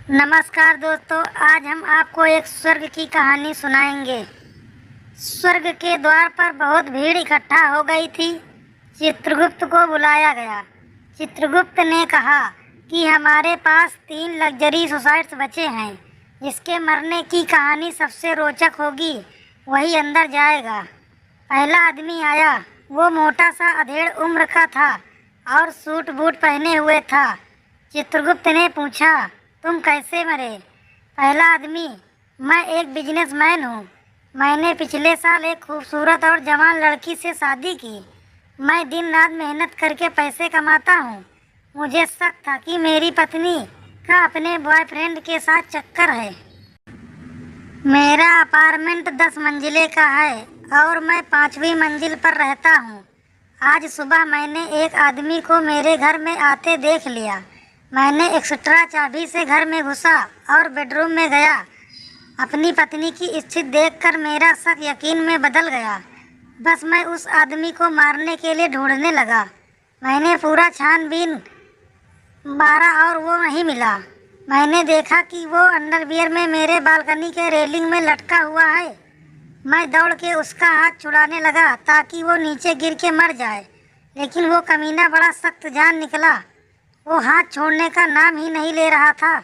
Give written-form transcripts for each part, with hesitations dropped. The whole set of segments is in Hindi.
नमस्कार दोस्तों, आज हम आपको एक स्वर्ग की कहानी सुनाएंगे। स्वर्ग के द्वार पर बहुत भीड़ इकट्ठा हो गई थी। चित्रगुप्त को बुलाया गया। चित्रगुप्त ने कहा कि हमारे पास 3 लग्जरी सोसाइट्स बचे हैं। जिसके मरने की कहानी सबसे रोचक होगी वही अंदर जाएगा। पहला आदमी आया। वो मोटा सा अधेड़ उम्र का था और सूट बूट पहने हुए था। चित्रगुप्त ने पूछा, तुम कैसे मरे? पहला आदमी, मैं एक बिजनेसमैन हूँ। मैंने पिछले साल एक खूबसूरत और जवान लड़की से शादी की। मैं दिन रात मेहनत करके पैसे कमाता हूँ। मुझे शक था कि मेरी पत्नी का अपने बॉयफ्रेंड के साथ चक्कर है। मेरा अपार्टमेंट 10 मंजिले का है और मैं 5वीं मंजिल पर रहता हूँ। आज सुबह मैंने एक आदमी को मेरे घर में आते देख लिया। मैंने एक्स्ट्रा चाबी से घर में घुसा और बेडरूम में गया। अपनी पत्नी की स्थिति देखकर मेरा शक यकीन में बदल गया। बस मैं उस आदमी को मारने के लिए ढूंढने लगा। मैंने पूरा छानबीन मारा और वो नहीं मिला। मैंने देखा कि वो अंडरवियर में मेरे बालकनी के रेलिंग में लटका हुआ है। मैं दौड़ के उसका हाथ छुड़ाने लगा ताकि वो नीचे गिर के मर जाए, लेकिन वो कमीना बड़ा सख्त जान निकला। वो हाथ छोड़ने का नाम ही नहीं ले रहा था।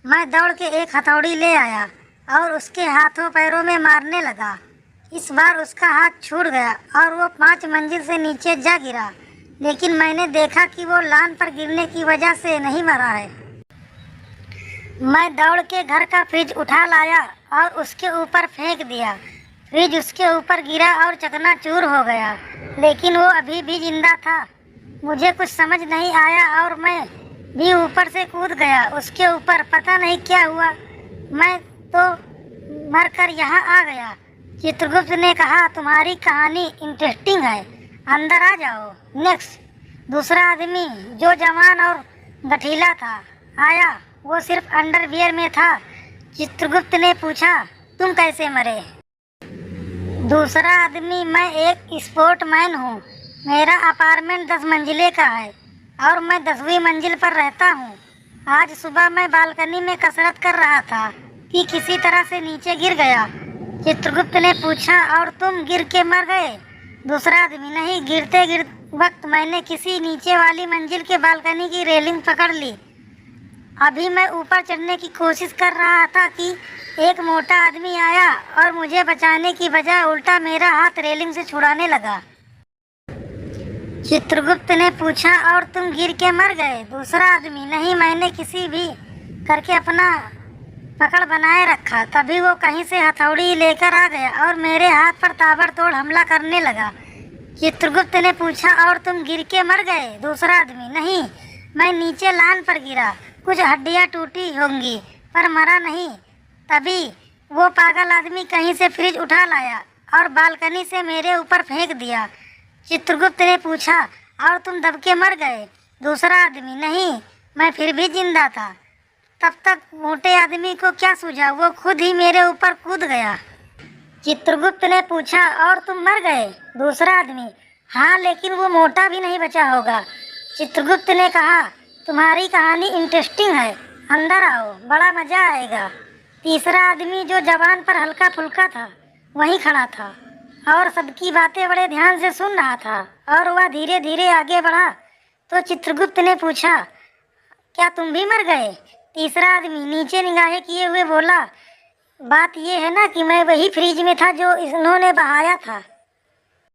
मैं दौड़ के एक हथौड़ी ले आया और उसके हाथों पैरों में मारने लगा। इस बार उसका हाथ छूट गया और वो 5 मंजिल से नीचे जा गिरा, लेकिन मैंने देखा कि वो लान पर गिरने की वजह से नहीं मरा है। मैं दौड़ के घर का फ्रिज उठा लाया और उसके ऊपर फेंक दिया। फ्रिज उसके ऊपर गिरा और चकनाचूर हो गया, लेकिन वो अभी भी जिंदा था। मुझे कुछ समझ नहीं आया और मैं भी ऊपर से कूद गया उसके ऊपर। पता नहीं क्या हुआ, मैं तो मरकर यहाँ आ गया। चित्रगुप्त ने कहा, तुम्हारी कहानी इंटरेस्टिंग है, अंदर आ जाओ। नेक्स्ट। दूसरा आदमी जो जवान और गठीला था आया। वो सिर्फ अंडरवियर में था। चित्रगुप्त ने पूछा, तुम कैसे मरे? दूसरा आदमी, मैं एक स्पोर्टमैन हूँ। मेरा अपार्टमेंट 10 मंजिले का है और मैं 10वीं मंजिल पर रहता हूँ। आज सुबह मैं बालकनी में कसरत कर रहा था कि किसी तरह से नीचे गिर गया। चित्रगुप्त ने पूछा, और तुम गिर के मर गए? दूसरा आदमी, नहीं, गिरते वक्त मैंने किसी नीचे वाली मंजिल के बालकनी की रेलिंग पकड़ ली। अभी मैं ऊपर चढ़ने की कोशिश कर रहा था कि एक मोटा आदमी आया और मुझे बचाने की बजाय उल्टा मेरा हाथ रेलिंग से छुड़ाने लगा। चित्रगुप्त ने पूछा, और तुम गिर के मर गए? दूसरा आदमी, नहीं, मैंने किसी भी करके अपना पकड़ बनाए रखा। तभी वो कहीं से हथौड़ी लेकर आ गया और मेरे हाथ पर ताबड़तोड़ हमला करने लगा। चित्रगुप्त ने पूछा, और तुम गिर के मर गए? दूसरा आदमी, नहीं, मैं नीचे लान पर गिरा। कुछ हड्डियां टूटी होंगी पर मरा नहीं। तभी वो पागल आदमी कहीं से फ्रिज उठा लाया और बालकनी से मेरे ऊपर फेंक दिया। चित्रगुप्त ने पूछा, और तुम दब के मर गए? दूसरा आदमी, नहीं, मैं फिर भी जिंदा था। तब तक मोटे आदमी को क्या सूझा, वो खुद ही मेरे ऊपर कूद गया। चित्रगुप्त ने पूछा, और तुम मर गए? दूसरा आदमी, हाँ, लेकिन वो मोटा भी नहीं बचा होगा। चित्रगुप्त ने कहा, तुम्हारी कहानी इंटरेस्टिंग है, अंदर आओ, बड़ा मजा आएगा। तीसरा आदमी जो जवान पर हल्का फुल्का था वहीं खड़ा था और सबकी बातें बड़े ध्यान से सुन रहा था और वह धीरे धीरे आगे बढ़ा। तो चित्रगुप्त ने पूछा, क्या तुम भी मर गए? तीसरा आदमी नीचे निगाहें किए हुए बोला, बात यह है ना कि मैं वही फ्रिज में था जो इन्होंने बहाया था।